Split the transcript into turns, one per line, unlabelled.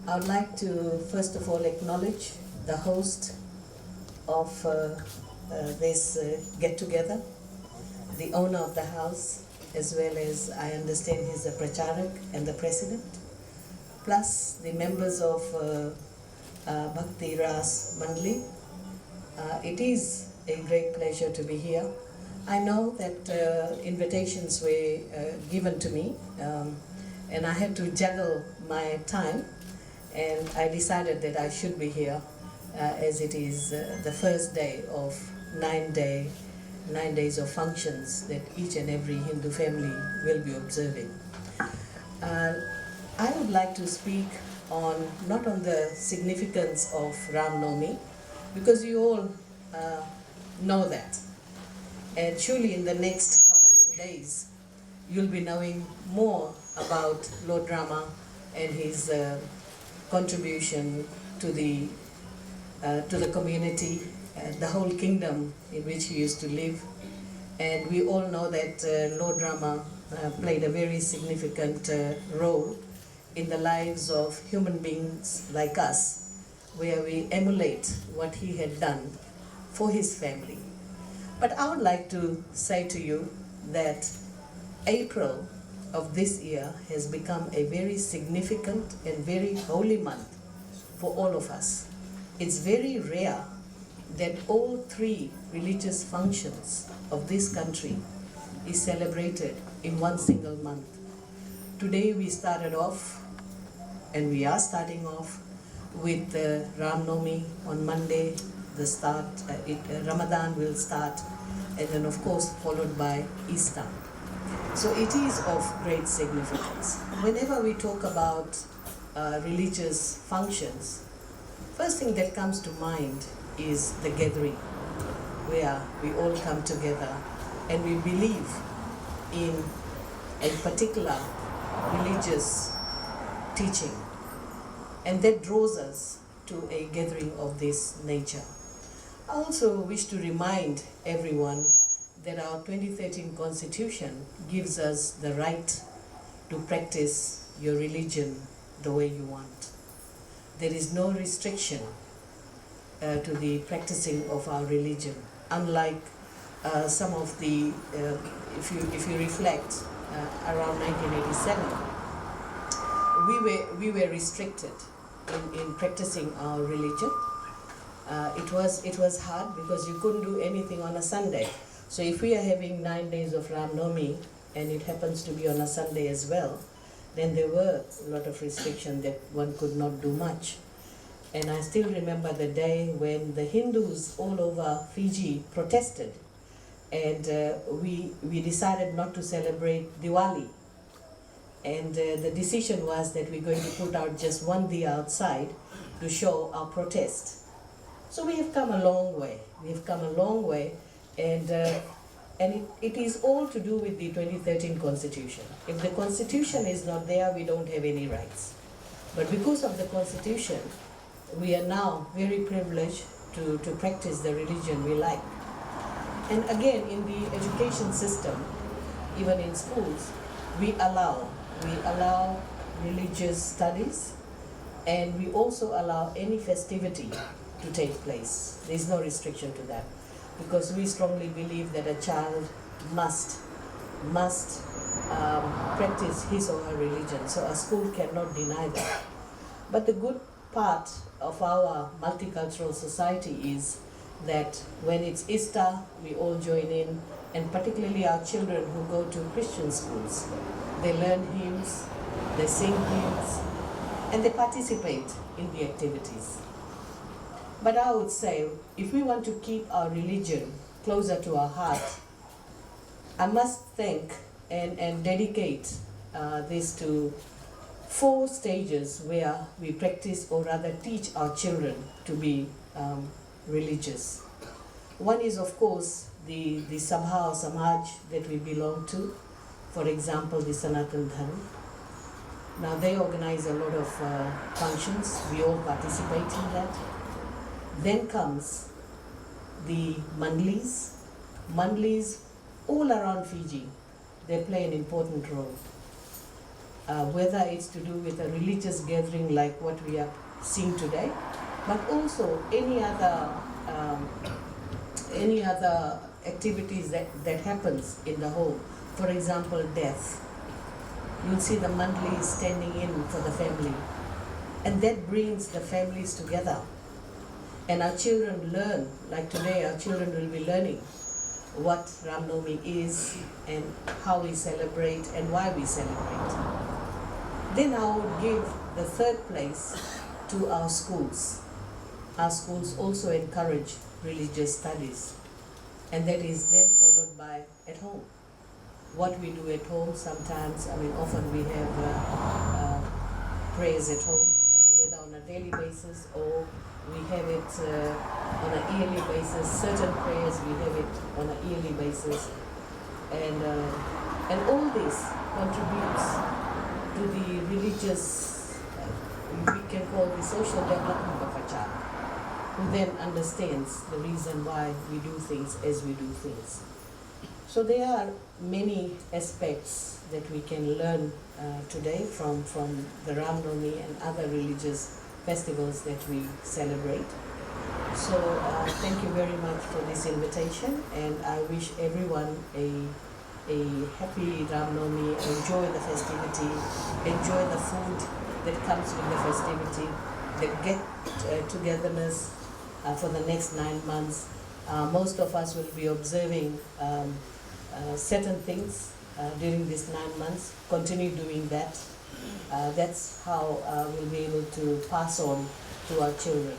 I would like to first of all acknowledge the host of this get-together, the owner of the house, as well as I understand he's the Pracharak and the president, plus the members of Bhakti Ras Mandali. It is a great pleasure to be here. I know that invitations were given to me and I had to juggle my time, and I decided that I should be here as it is the first day of 9 days of functions that each and every Hindu family will be observing. I would like to speak not on the significance of Ram Naumi, because you all know that. And surely in the next couple of days, you'll be knowing more about Lord Rama and his contribution to the community, the whole kingdom in which he used to live. And we all know that Lord Rama played a very significant role in the lives of human beings like us, where we emulate what he had done for his family. But I would like to say to you that April of this year has become a very significant and very holy month for all of us. It's very rare that all three religious functions of this country is celebrated in one single month. Today we started off, and we are starting off, with Ram Naumi on Monday. Ramadan will start, and then of course followed by Easter. So it is of great significance. Whenever we talk about religious functions, first thing that comes to mind is the gathering, where we all come together and we believe in a particular religious teaching, and that draws us to a gathering of this nature. I also wish to remind everyone that our 2013 Constitution gives us the right to practice your religion the way you want. There is no restriction to the practicing of our religion, unlike some of the, if you reflect, around 1987, we were restricted in practicing our religion. It was hard because you couldn't do anything on a Sunday. So if we are having 9 days of Ram Naumi and it happens to be on a Sunday as well, then there were a lot of restrictions that one could not do much. And I still remember the day when the Hindus all over Fiji protested, and we decided not to celebrate Diwali. And the decision was that we're going to put out just one diya outside to show our protest. So we have come a long way. We have come a long way, and it is all to do with the 2013 Constitution. If the Constitution is not there, we don't have any rights. But because of the Constitution, we are now very privileged to practice the religion we like. And again, in the education system, even in schools, we allow religious studies, and we also allow any festivity to take place. There is no restriction to that, because we strongly believe that a child must practice his or her religion, so a school cannot deny that. But the good part of our multicultural society is that when it's Easter, we all join in, and particularly our children who go to Christian schools, they learn hymns, they sing hymns, and they participate in the activities. But I would say, if we want to keep our religion closer to our heart, I must thank and dedicate this to 4 stages where we practice, or rather teach our children to be religious. One is, of course, the Sabha or Samaj that we belong to. For example, the Sanatan Dharma. Now they organize a lot of functions. We all participate in that. Then comes the Mandalis. Mandalis all around Fiji, they play an important role. whether it's to do with a religious gathering like what we are seeing today, but also any other activities that happens in the home. For example, death. You'll see the Mandali standing in for the family, and that brings the families together. And our children learn, like today our children will be learning what Ram Naumi is and how we celebrate and why we celebrate. Then I would give the third place to our schools. Our schools also encourage religious studies, and that is then followed by at home. What we do at home sometimes, often we have prayers at home, whether on a daily basis or we have it on a yearly basis. Certain prayers we have it on a yearly basis, and all this contributes to the religious, we can call the social development of a child, who then understands the reason why we do things as we do things. So there are many aspects that we can learn today from the Ram Naumi and other religious festivals that we celebrate. So thank you very much for this invitation, and I wish everyone a happy Ram Naumi. Enjoy the festivity, enjoy the food that comes with the festivity, the get-togetherness for the next 9 months. Most of us will be observing certain things during these 9 months. Continue doing that. That's how we'll be able to pass on to our children.